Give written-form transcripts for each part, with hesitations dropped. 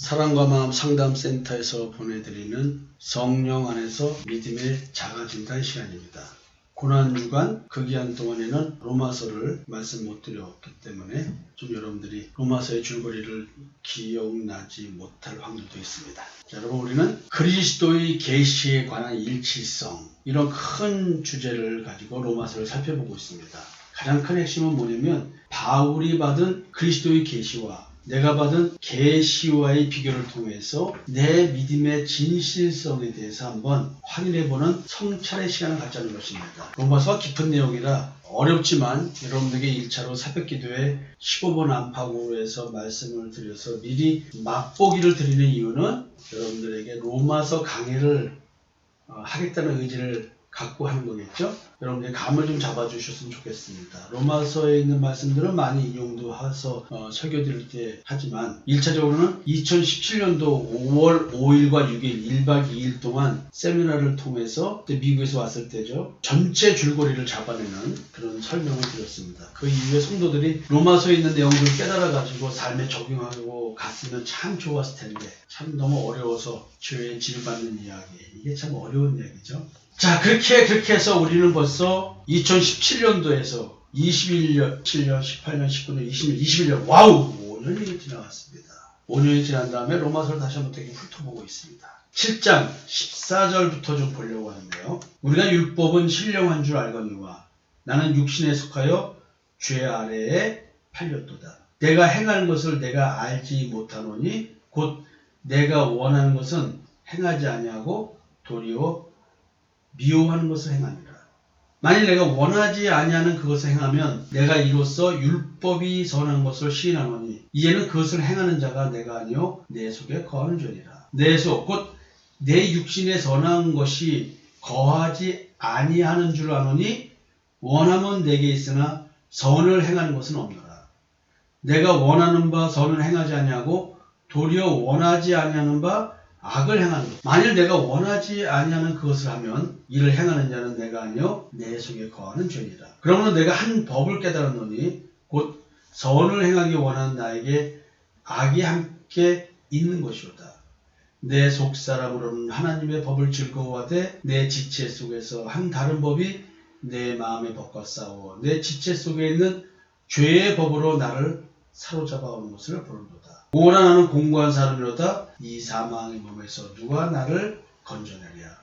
사랑과 마음 상담센터에서 보내드리는 성령 안에서 믿음의 자가진단 시간입니다. 고난주간 그 기간 동안에는 로마서를 말씀 못 드렸기 때문에 좀 여러분들이 로마서의 줄거리를 기억나지 못할 확률도 있습니다. 자, 여러분, 우리는 그리스도의 계시에 관한 일치성, 이런 큰 주제를 가지고 로마서를 살펴보고 있습니다. 가장 큰 핵심은 뭐냐면 바울이 받은 그리스도의 계시와 내가 받은 계시와의 비교를 통해서 내 믿음의 진실성에 대해서 한번 확인해보는 성찰의 시간을 갖자는 것입니다. 로마서 깊은 내용이라 어렵지만 여러분들에게 1차로 새벽기도에 15번 안팎으로 해서 말씀을 드려서 미리 맛보기를 드리는 이유는 여러분들에게 로마서 강의를 하겠다는 의지를 갖고 하는 거겠죠? 여러분들 감을 좀 잡아주셨으면 좋겠습니다. 로마서에 있는 말씀들은 많이 인용도 해서 설교 드릴 때 하지만 1차적으로는 2017년도 5월 5일과 6일 1박 2일 동안 세미나를 통해서 미국에서 왔을 때죠. 전체 줄거리를 잡아내는 그런 설명을 드렸습니다. 그 이후에 성도들이 로마서에 있는 내용들을 깨달아가지고 삶에 적용하고 갔으면 참 좋았을 텐데 참 너무 어려워서 죄에 질받는 이야기, 이게 참 어려운 이야기죠. 자, 그렇게 해서 우리는 벌써 2017년도에서 21년, 7년, 18년, 19년, 20년, 21년, 와우! 5년이 지나갔습니다. 5년이 지난 다음에 로마서를 다시 한번 되게 훑어보고 있습니다. 7장 14절부터 좀 보려고 하는데요. 우리가 율법은 신령한 줄 알거니와 나는 육신에 속하여 죄 아래에 팔렸도다. 내가 행하는 것을 내가 알지 못하노니 곧 내가 원하는 것은 행하지 아니하고 도리어 미워하는 것을 행하니라. 만일 내가 원하지 아니하는 그것을 행하면 내가 이로써 율법이 선한 것을 시인하노니 이제는 그것을 행하는 자가 내가 아니요 내 속에 거하는 죄니라. 내 속 곧 내 육신에 선한 것이 거하지 아니하는 줄 아노니 원함은 내게 있으나 선을 행하는 것은 없노라. 내가 원하는 바 선을 행하지 아니하고 도리어 원하지 아니하는 바 악을 행하는 것. 만일 내가 원하지 아니하는 그것을 하면 이를 행하는 자는 내가 아니요 내 속에 거하는 죄니라. 그러므로 내가 한 법을 깨달았노니 곧 선을 행하기 원하는 나에게 악이 함께 있는 것이로다. 내 속사람으로는 하나님의 법을 즐거워하되 내 지체 속에서 한 다른 법이 내 마음의 법과 싸워 내 지체 속에 있는 죄의 법으로 나를 사로잡아 오는 것을 보는도다. 오라 나는 공고한 사람이로다. 이 사망의 몸에서 누가 나를 건져내랴.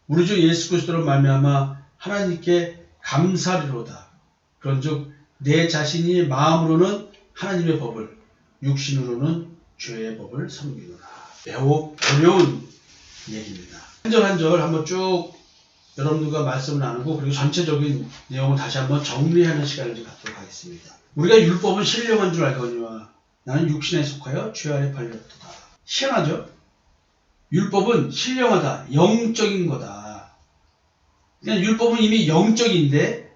우리 주 예수 그리스도로 말미암아 하나님께 감사리로다. 그런즉 내 자신이 마음으로는 하나님의 법을, 육신으로는 죄의 법을 섬기노라. 매우 어려운 얘기입니다. 한 절 한 절 한번 쭉 여러분들과 말씀을 나누고 그리고 전체적인 내용을 다시 한번 정리하는 시간을 좀 갖도록 하겠습니다. 우리가 율법은 신령한 줄 알거니와 나는 육신에 속하여 죄 아래 팔렸도다. 희한하죠? 율법은 신령하다. 영적인 거다. 그냥 율법은 이미 영적인데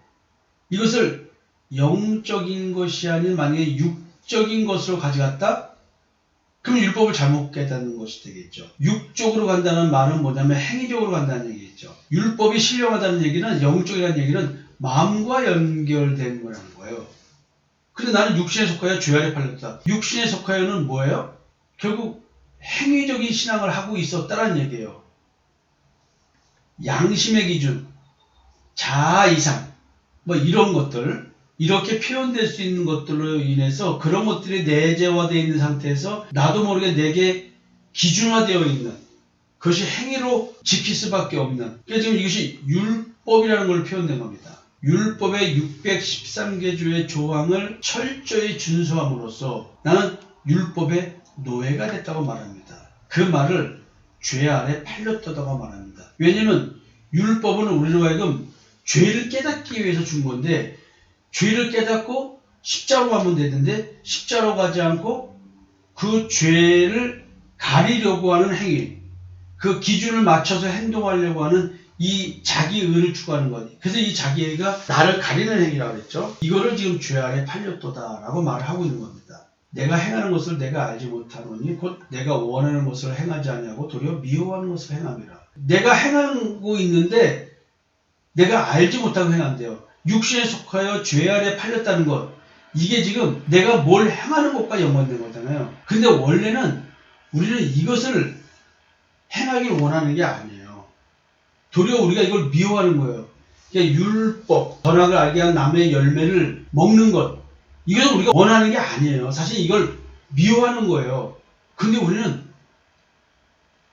이것을 영적인 것이 아닌 만약에 육적인 것으로 가져갔다? 그럼 율법을 잘못 깨닫는 것이 되겠죠. 육적으로 간다는 말은 뭐냐면 행위적으로 간다는 얘기겠죠. 율법이 신령하다는 얘기는 영적이라는 얘기는 마음과 연결된 거라는 거예요. 근데 나는 육신에 속하여 죄 아래 팔렸다. 육신에 속하여는 뭐예요? 결국 행위적인 신앙을 하고 있었다는 얘기예요. 양심의 기준, 자아 이상, 뭐 이런 것들, 이렇게 표현될 수 있는 것들로 인해서 그런 것들이 내재화되어 있는 상태에서 나도 모르게 내게 기준화되어 있는 그것이 행위로 지킬 수밖에 없는, 그러니까 지금 이것이 율법이라는 걸 표현된 겁니다. 율법의 613개 주의 조항을 철저히 준수함으로써 나는 율법의 노예가 됐다고 말합니다. 그 말을 죄 아래 팔렸다고 말합니다. 왜냐하면 율법은 우리로 하여금 죄를 깨닫기 위해서 준 건데 죄를 깨닫고 십자로 가면 되는데 십자로 가지 않고 그 죄를 가리려고 하는 행위, 그 기준을 맞춰서 행동하려고 하는 이 자기의를 추구하는 것. 그래서 이 자기의가 나를 가리는 행위라고 했죠. 이거를 지금 죄 아래 팔렸도다 라고 말을 하고 있는 겁니다. 내가 행하는 것을 내가 알지 못하노니 곧 내가 원하는 것을 행하지 아니하고 도리어 미워하는 것을 행함이라. 내가 행하고 있는데 내가 알지 못하고 행한대요. 육신에 속하여 죄 아래 팔렸다는 것, 이게 지금 내가 뭘 행하는 것과 연관된 거잖아요. 근데 원래는 우리는 이것을 행하길 원하는 게 아니에요. 도리어 우리가 이걸 미워하는 거예요. 그러니까 율법, 선악을 알게 한 나무의 열매를 먹는 것, 이것을 우리가 원하는 게 아니에요. 사실 이걸 미워하는 거예요. 근데 우리는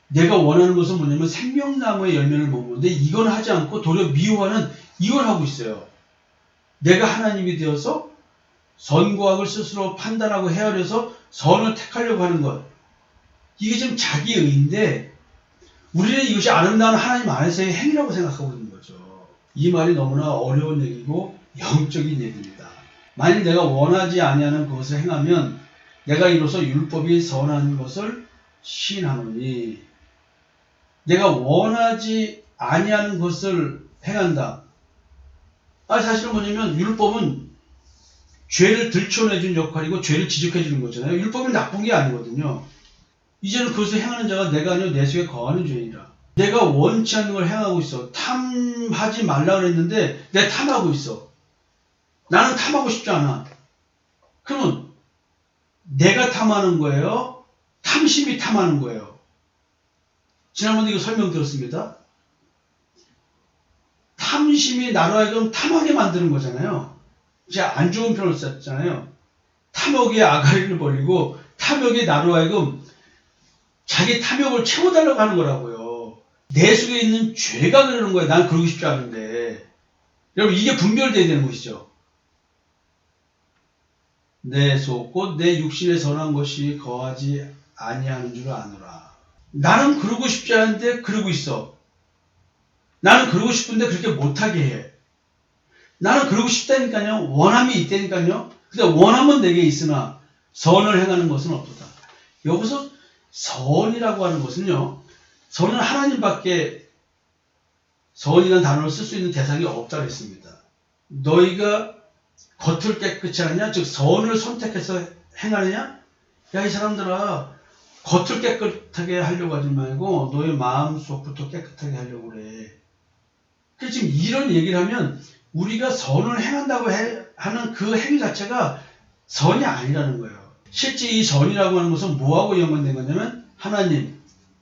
내가 원하는 것은 뭐냐면 생명나무의 열매를 먹는 건데 이건 하지 않고 도리어 미워하는 이걸 하고 있어요. 내가 하나님이 되어서 선과 악을 스스로 판단하고 헤아려서 선을 택하려고 하는 것. 이게 지금 자기 의인데 우리는 이것이 아름다운 하나님 안에서의 행위라고 생각하고 있는 거죠. 이 말이 너무나 어려운 얘기고 영적인 얘기입니다. 만일 내가 원하지 아니하는 그것을 행하면 내가 이로써 율법이 선한 것을 시인하노니 내가 원하지 아니하는 것을 행한다. 사실은 뭐냐면 율법은 죄를 들춰내준 역할이고 죄를 지적해주는 거잖아요. 율법이 나쁜 게 아니거든요. 이제는 그것을 행하는 자가 내가 아니요 내 속에 거하는 죄이라. 내가 원치 않는 걸 행하고 있어. 탐하지 말라 그랬는데 내가 탐하고 있어. 나는 탐하고 싶지 않아. 그러면 내가 탐하는 거예요? 탐심이 탐하는 거예요? 지난번에 이거 설명드렸습니다. 탐심이 나로 하여금 탐하게 만드는 거잖아요. 제가 안 좋은 표현을 썼잖아요. 탐욕의 아가리를 벌리고 탐욕이 나로 하여금 자기 탐욕을 채워달라고 하는 거라고요. 내 속에 있는 죄가 그러는 거예요. 난 그러고 싶지 않은데. 여러분 이게 분별돼야 되는 것이죠. 내 속 곧 내 육신에 선한 것이 거하지 아니하는 줄 아노라. 나는 그러고 싶지 않은데 그러고 있어. 나는 그러고 싶은데 그렇게 못하게 해. 나는 그러고 싶다니까요. 원함이 있다니까요. 근데 원함은 내게 있으나 선을 행하는 것은 없도다. 여기서 선이라고 하는 것은요. 선은 하나님밖에 선이라는 단어를 쓸 수 있는 대상이 없다고 했습니다. 너희가 겉을 깨끗이 하느냐? 즉 선을 선택해서 행하느냐? 야, 이 사람들아, 겉을 깨끗하게 하려고 하지 말고 너의 마음속부터 깨끗하게 하려고 그래. 그래서 지금 이런 얘기를 하면 우리가 선을 행한다고 하는 그 행위 자체가 선이 아니라는 거예요. 실제 이 선이라고 하는 것은 뭐하고 연관된 거냐면 하나님,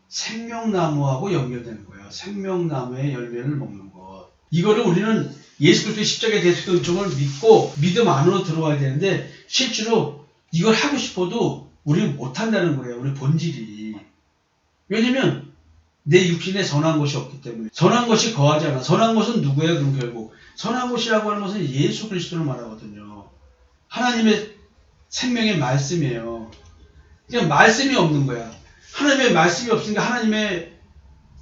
생명나무하고 연결되는 거예요. 생명나무의 열매를 먹는 것. 이거를 우리는 예수 그리스도의 십자가에 대해서 은총을 믿고 믿음 안으로 들어와야 되는데 실제로 이걸 하고 싶어도 우리는 못한다는 거예요. 우리 본질이. 왜냐면 내 육신에 선한 것이 없기 때문에. 선한 것이 거하지 않아. 선한 것은 누구예요? 그럼 결국 선한 것이라고 하는 것은 예수 그리스도를 말하거든요. 하나님의 생명의 말씀이에요. 그냥 말씀이 없는 거야. 하나님의 말씀이 없으니까 하나님의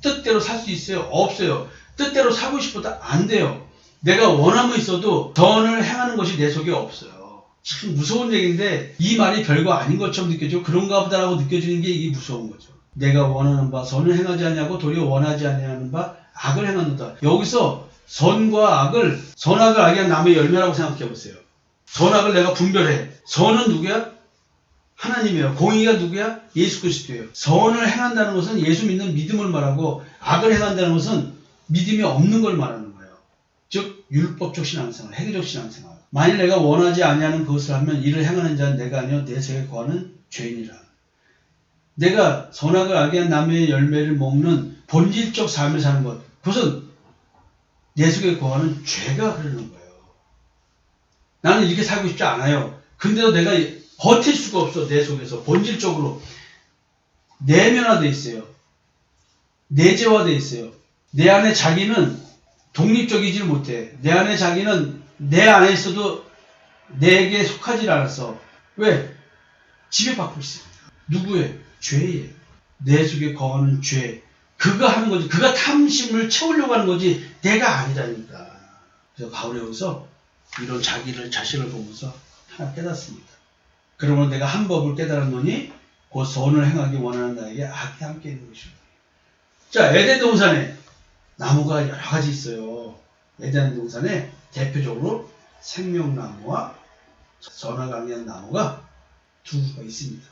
뜻대로 살 수 있어요? 없어요. 뜻대로 살고 싶어도 안 돼요. 내가 원함은 있어도 선을 행하는 것이 내 속에 없어요. 참 무서운 얘기인데 이 말이 별거 아닌 것처럼 느껴지고 그런가 보다라고 느껴지는 게 이게 무서운 거죠. 내가 원하는 바 선을 행하지 아니하고 도리어 원하지 아니하는 바 악을 행하는다. 여기서 선과 악을 선악을 알게 한 나무의 열매라고 생각해 보세요. 선악을 내가 분별해. 선은 누구야? 하나님이에요. 공의가 누구야? 예수 그리스도예요. 선을 행한다는 것은 예수 믿는 믿음을 말하고 악을 행한다는 것은 믿음이 없는 걸 말하는 거예요. 즉 율법적 신앙생활, 행위적 신앙생활. 만일 내가 원하지 아니하는 그것을 하면 이를 행하는 자는 내가 아니요 내 속에 거하는 죄인이라. 내가 선악을 알게 한 나무의 열매를 먹는 본질적 삶을 사는 것, 그것은 내 속에 거하는 죄가 흐르는 거예요. 나는 이렇게 살고 싶지 않아요. 근데도 내가 버틸 수가 없어. 내 속에서 본질적으로 내면화되어 있어요. 내재화되어 있어요. 내 안에 자기는 독립적이지 못해. 내 안에 자기는 내 안에 있어도 내게 속하지 않았어. 왜? 지배받고 있어요. 누구의? 죄의. 내 속에 거하는 죄. 그가 하는 거지. 그가 탐심을 채우려고 하는 거지. 내가 아니라니까. 그래서 바울이 여기서 이런 자신을 보면서 하나 깨닫습니다. 그러므로 내가 한 법을 깨달았노니 곧 선을 행하기 원하는 나에게 악이 함께 있는 것입니다. 자, 에덴 동산에 나무가 여러 가지 있어요. 에덴 동산에 대표적으로 생명나무와 선을 알게 나무가 두 개가 있습니다.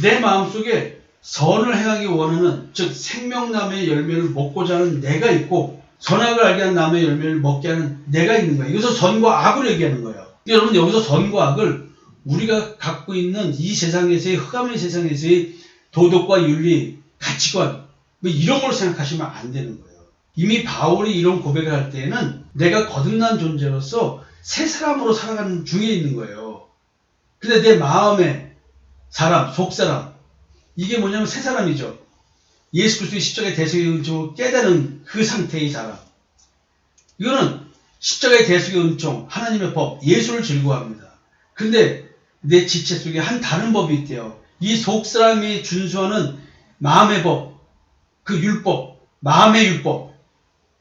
내 마음속에 선을 행하기 원하는, 즉 생명나무의 열매를 먹고자 하는 내가 있고 선악을 알게 하는 나무의 열매를 먹게 하는 내가 있는 거예요. 여기서 선과 악을 얘기하는 거예요. 여러분 여기서 선과 악을 우리가 갖고 있는 이 세상에서의 흑암의 세상에서의 도덕과 윤리, 가치관 뭐 이런 걸 생각하시면 안 되는 거예요. 이미 바울이 이런 고백을 할 때에는 내가 거듭난 존재로서 새 사람으로 살아가는 중에 있는 거예요. 근데 내 마음의 사람, 속사람 이게 뭐냐면 새 사람이죠. 예수 그리스도의 십자가의 대속의 은총을 깨달은 그 상태의 사람. 이거는 십자가의 대속의 은총, 하나님의 법, 예수를 즐거워합니다. 근데 내 지체 속에 한 다른 법이 있대요. 이 속사람이 준수하는 마음의 법, 그 율법, 마음의 율법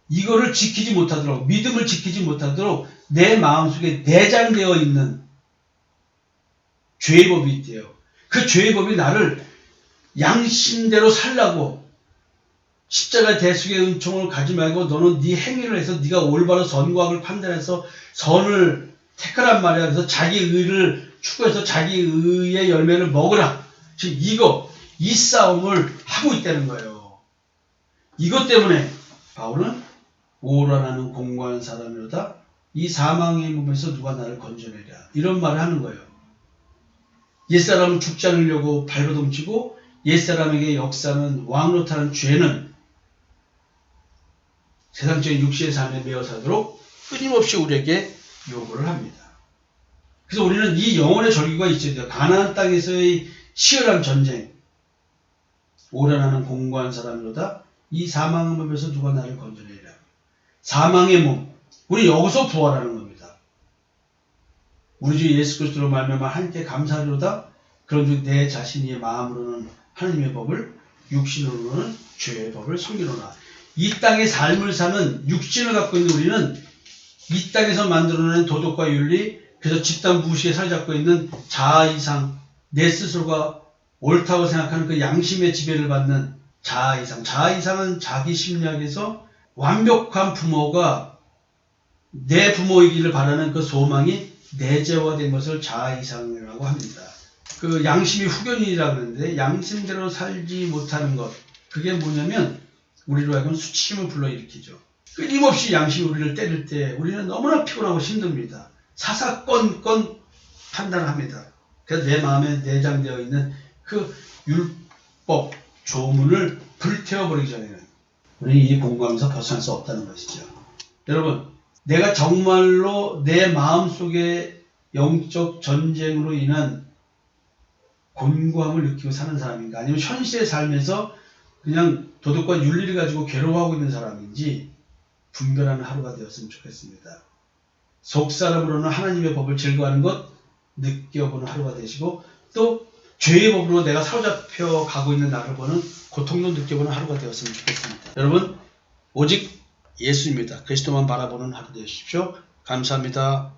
이거를 지키지 못하도록, 믿음을 지키지 못하도록 내 마음속에 내장되어 있는 죄의 법이 있대요. 그 죄의 법이 나를 양심대로 살라고 십자가 대속의 은총을 가지 말고 너는 네 행위를 해서 네가 올바로 선과 악을 판단해서 선을 택하란 말이야. 그래서 자기 의를 추구해서 자기 의의 열매를 먹으라. 지금 이 싸움을 하고 있다는 거예요. 이것 때문에 바울은 오라 나는 공고한 사람이로다. 이 사망의 몸에서 누가 나를 건져내랴. 이런 말을 하는 거예요. 옛사람은 죽지 않으려고 발버둥치고 옛사람에게 역사하는 왕노릇하는 죄는 세상적인 육신의 삶에 매어 살도록 끊임없이 우리에게 요구를 합니다. 그래서 우리는 이 영혼의 절규가 있어야 돼요. 가나안 땅에서의 치열한 전쟁. 오라 나는 공고한 사람이로다. 이 사망의 몸에서 누가 나를 건져내리라. 사망의 몸. 우리 여기서 부활하는 겁니다. 우리 주 예수 그리스도로 말미암아 하나님께 감사하리로다. 그런즉 내 자신의 마음으로는 하나님의 법을, 육신으로는 죄의 법을 섬기노라. 이 땅의 삶을 사는 육신을 갖고 있는 우리는 이 땅에서 만들어낸 도덕과 윤리, 그래서 집단 무의식에 사로잡고 있는 자아이상, 내 스스로가 옳다고 생각하는 그 양심의 지배를 받는 자아이상. 자아이상은 자기 심리학에서 완벽한 부모가 내 부모이기를 바라는 그 소망이 내재화된 것을 자아이상이라고 합니다. 그 양심이 후견이라고 하는데 양심대로 살지 못하는 것. 그게 뭐냐면 우리로 하여금 수치심을 불러일으키죠. 끊임없이 양심이 우리를 때릴 때 우리는 너무나 피곤하고 힘듭니다. 사사건건 판단을 합니다. 그래서 내 마음에 내장되어 있는 그 율법, 조문을 불태워버리기 전에는 우리는 이 공부하면서 벗어날 수 없다는 것이죠. 여러분, 내가 정말로 내 마음속에 영적 전쟁으로 인한 곤고함을 느끼고 사는 사람인가, 아니면 현실의 삶에서 그냥 도덕과 윤리를 가지고 괴로워하고 있는 사람인지 분별하는 하루가 되었으면 좋겠습니다. 속사람으로는 하나님의 법을 즐거워하는 것 느껴보는 하루가 되시고, 또 죄의 법으로 내가 사로잡혀 가고 있는 나를 보는 고통도 느껴보는 하루가 되었으면 좋겠습니다. 여러분, 오직 예수입니다. 그리스도만 바라보는 하루 되십시오. 감사합니다.